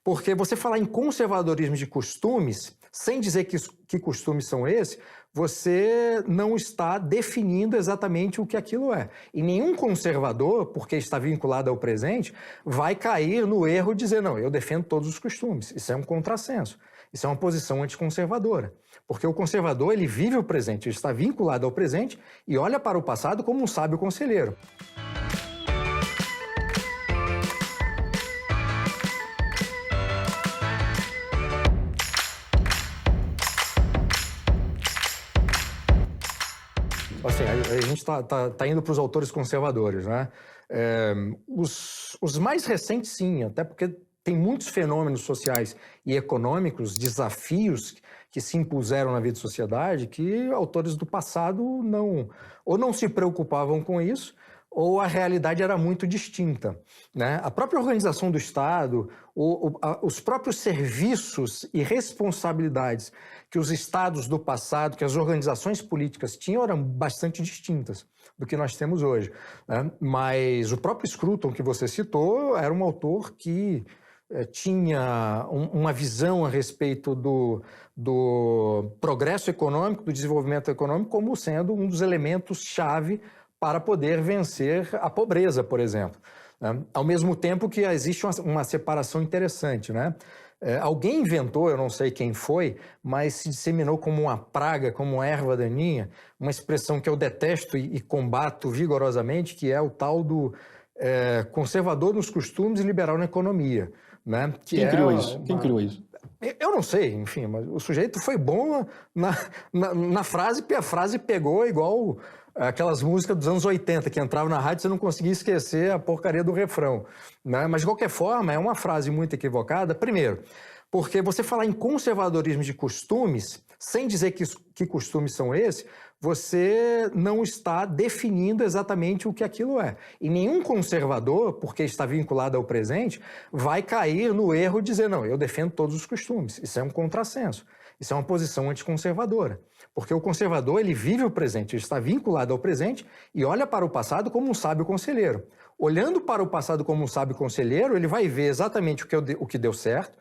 Porque você falar em conservadorismo de costumes, sem dizer que costumes são esses, você não está definindo exatamente o que aquilo é. E nenhum conservador, porque está vinculado ao presente, vai cair no erro de dizer, não, eu defendo todos os costumes. Isso é um contrassenso. Isso é uma posição anticonservadora. Porque o conservador, ele vive o presente, ele está vinculado ao presente e olha para o passado como um sábio conselheiro. Assim, a gente tá indo para os autores conservadores, né? Os mais recentes, sim, até porque tem muitos fenômenos sociais e econômicos, desafios que se impuseram na vida da sociedade, que autores do passado não se preocupavam com isso, ou a realidade era muito distinta, né? A própria organização do Estado, os próprios serviços e responsabilidades que os estados do passado, que as organizações políticas tinham, eram bastante distintas do que nós temos hoje, né? Mas o próprio Scruton, que você citou, era um autor que tinha uma visão a respeito do progresso econômico, do desenvolvimento econômico, como sendo um dos elementos-chave para poder vencer a pobreza, por exemplo, né? Ao mesmo tempo que existe uma separação interessante, né? Alguém inventou, eu não sei quem foi, mas se disseminou como uma praga, como uma erva daninha, uma expressão que eu detesto e combato vigorosamente, que é o tal do conservador nos costumes e liberal na economia, né? Quem criou isso? Quem criou isso? Eu não sei, enfim, mas o sujeito foi bom na frase, porque a frase pegou igual aquelas músicas dos anos 80, que entravam na rádio e você não conseguia esquecer a porcaria do refrão, né? Mas, de qualquer forma, é uma frase muito equivocada. Primeiro, porque você falar em conservadorismo de costumes, sem dizer que costumes são esses, você não está definindo exatamente o que aquilo é. E nenhum conservador, porque está vinculado ao presente, vai cair no erro de dizer, não, eu defendo todos os costumes. Isso é um contrassenso. Isso é uma posição anticonservadora. Porque o conservador, ele vive o presente, ele está vinculado ao presente e olha para o passado como um sábio conselheiro. Olhando para o passado como um sábio conselheiro, ele vai ver exatamente o que deu certo,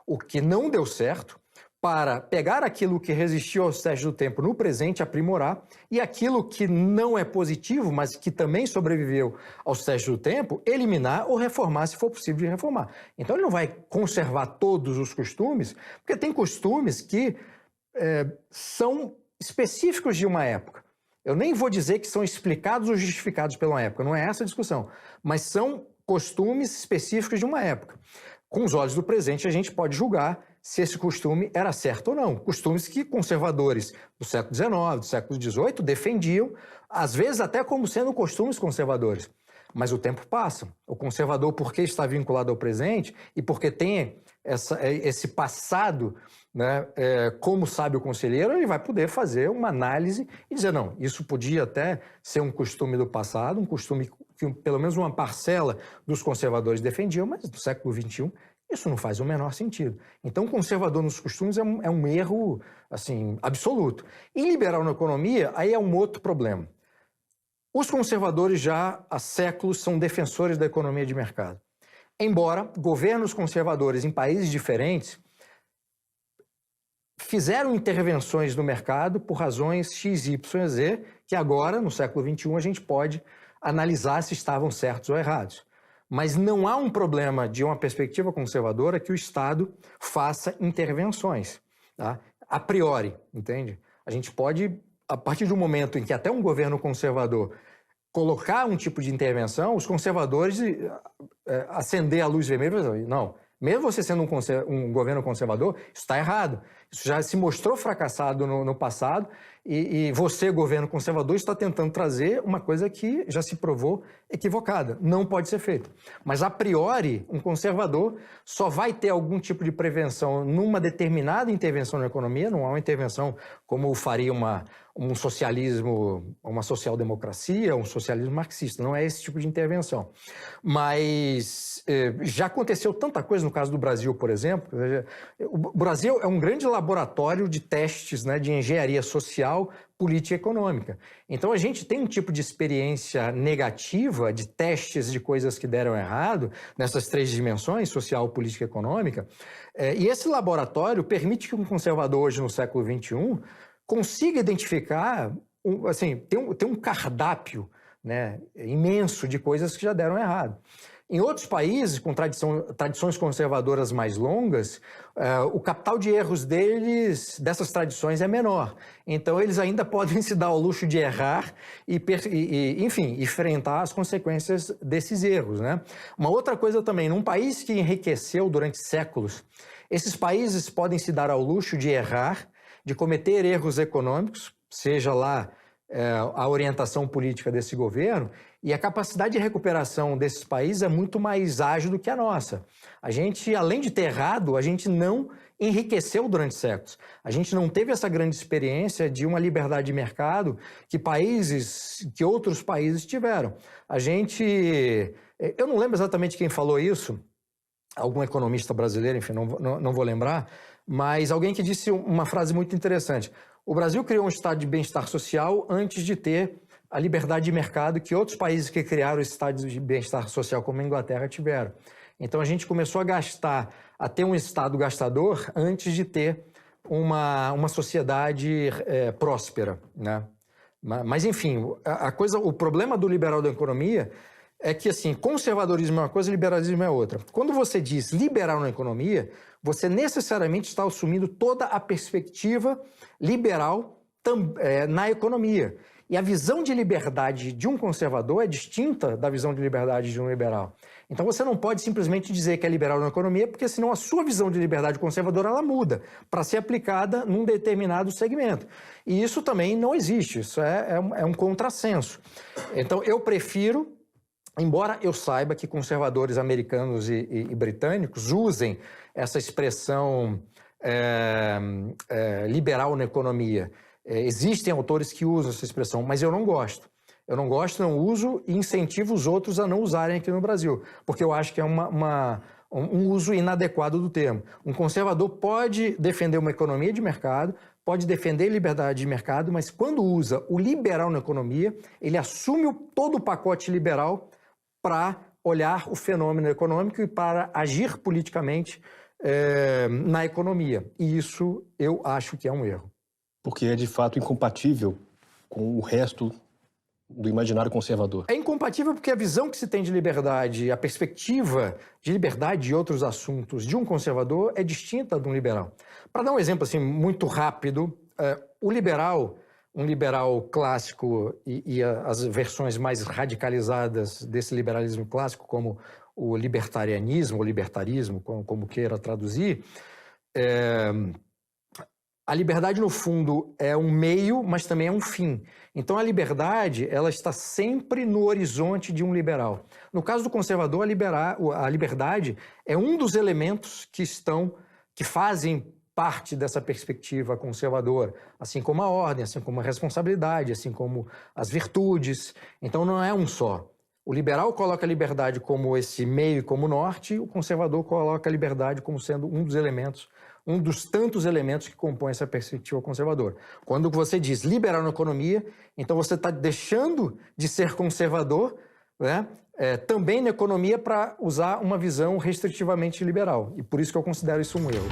o que não deu certo, para pegar aquilo que resistiu aos testes do tempo no presente, aprimorar, e aquilo que não é positivo, mas que também sobreviveu aos testes do tempo, eliminar ou reformar, se for possível de reformar. Então ele não vai conservar todos os costumes, porque tem costumes que são específicos de uma época. Eu nem vou dizer que são explicados ou justificados pela época, não é essa a discussão, mas são costumes específicos de uma época. Com os olhos do presente, a gente pode julgar se esse costume era certo ou não. Costumes que conservadores do século XIX, do século XVIII defendiam, às vezes até como sendo costumes conservadores. Mas o tempo passa. O conservador, porque está vinculado ao presente e porque tem esse passado, né, como sábio conselheiro, ele vai poder fazer uma análise e dizer, não, isso podia até ser um costume do passado, um costume que pelo menos uma parcela dos conservadores defendiam, mas do século XXI isso não faz o menor sentido. Então, conservador nos costumes é um erro assim, absoluto. E liberal na economia, aí é um outro problema. Os conservadores já há séculos são defensores da economia de mercado. Embora governos conservadores em países diferentes fizeram intervenções no mercado por razões X, Y, Z, que agora, no século XXI, a gente pode analisar se estavam certos ou errados. Mas não há um problema de uma perspectiva conservadora que o Estado faça intervenções, tá? A priori, entende? A gente pode, a partir do momento em que até um governo conservador colocar um tipo de intervenção, os conservadores acender a luz vermelha e dizer, não, mesmo você sendo um governo conservador, isso está errado. Isso já se mostrou fracassado no passado e você, governo conservador, está tentando trazer uma coisa que já se provou equivocada. Não pode ser feito. Mas, a priori, um conservador só vai ter algum tipo de prevenção numa determinada intervenção na economia, não há uma intervenção como faria um socialismo, uma social-democracia, um socialismo marxista. Não é esse tipo de intervenção. Mas já aconteceu tanta coisa no caso do Brasil, por exemplo. O Brasil é um grande laboratório de testes, né, de engenharia social política econômica. Então, a gente tem um tipo de experiência negativa, de testes de coisas que deram errado, nessas 3 dimensões, social, política e econômica, e esse laboratório permite que um conservador hoje, no século XXI, consiga identificar, assim, tem um cardápio, né, imenso de coisas que já deram errado. Em outros países, com tradições conservadoras mais longas, o capital de erros dessas tradições é menor. Então, eles ainda podem se dar ao luxo de errar enfim, enfrentar as consequências desses erros, né? Uma outra coisa também, num país que enriqueceu durante séculos, esses países podem se dar ao luxo de errar, de cometer erros econômicos, seja lá a orientação política desse governo, e a capacidade de recuperação desses países é muito mais ágil do que a nossa. A gente, além de ter errado, a gente não enriqueceu durante séculos. A gente não teve essa grande experiência de uma liberdade de mercado que outros países tiveram. Eu não lembro exatamente quem falou isso, algum economista brasileiro, enfim, não vou lembrar, mas alguém que disse uma frase muito interessante. O Brasil criou um estado de bem-estar social antes de ter a liberdade de mercado que outros países que criaram esse estado de bem-estar social, como a Inglaterra, tiveram. Então, a gente começou a ter um estado gastador antes de ter uma sociedade próspera, né? Mas, enfim, o problema do liberal da economia é que, assim, conservadorismo é uma coisa, liberalismo é outra. Quando você diz liberal na economia, você necessariamente está assumindo toda a perspectiva liberal na economia. E a visão de liberdade de um conservador é distinta da visão de liberdade de um liberal. Então você não pode simplesmente dizer que é liberal na economia, porque senão a sua visão de liberdade conservadora ela muda para ser aplicada num determinado segmento. E isso também não existe, isso é um contrassenso. Então eu prefiro, embora eu saiba que conservadores americanos e britânicos usem essa expressão liberal na economia, existem autores que usam essa expressão, mas eu não gosto. Eu não gosto, não uso e incentivo os outros a não usarem aqui no Brasil, porque eu acho que é um uso inadequado do termo. Um conservador pode defender uma economia de mercado, pode defender liberdade de mercado, mas quando usa o liberal na economia, ele assume todo o pacote liberal para olhar o fenômeno econômico e para agir politicamente na economia. E isso eu acho que é um erro. Porque é de fato incompatível com o resto do imaginário conservador. É incompatível porque a visão que se tem de liberdade, a perspectiva de liberdade e outros assuntos de um conservador é distinta de um liberal. Para dar um exemplo assim, muito rápido, um liberal clássico e as versões mais radicalizadas desse liberalismo clássico, como o libertarianismo, ou libertarismo, como queira traduzir, a liberdade, no fundo, é um meio, mas também é um fim. Então, a liberdade, ela está sempre no horizonte de um liberal. No caso do conservador, a liberdade é um dos elementos que fazem parte dessa perspectiva conservadora, assim como a ordem, assim como a responsabilidade, assim como as virtudes. Então, não é um só. O liberal coloca a liberdade como esse meio e como norte, o conservador coloca a liberdade como sendo um dos elementos, um dos tantos elementos que compõem essa perspectiva conservadora. Quando você diz liberal na economia, então você está deixando de ser conservador, né, também na economia para usar uma visão restritivamente liberal. E por isso que eu considero isso um erro.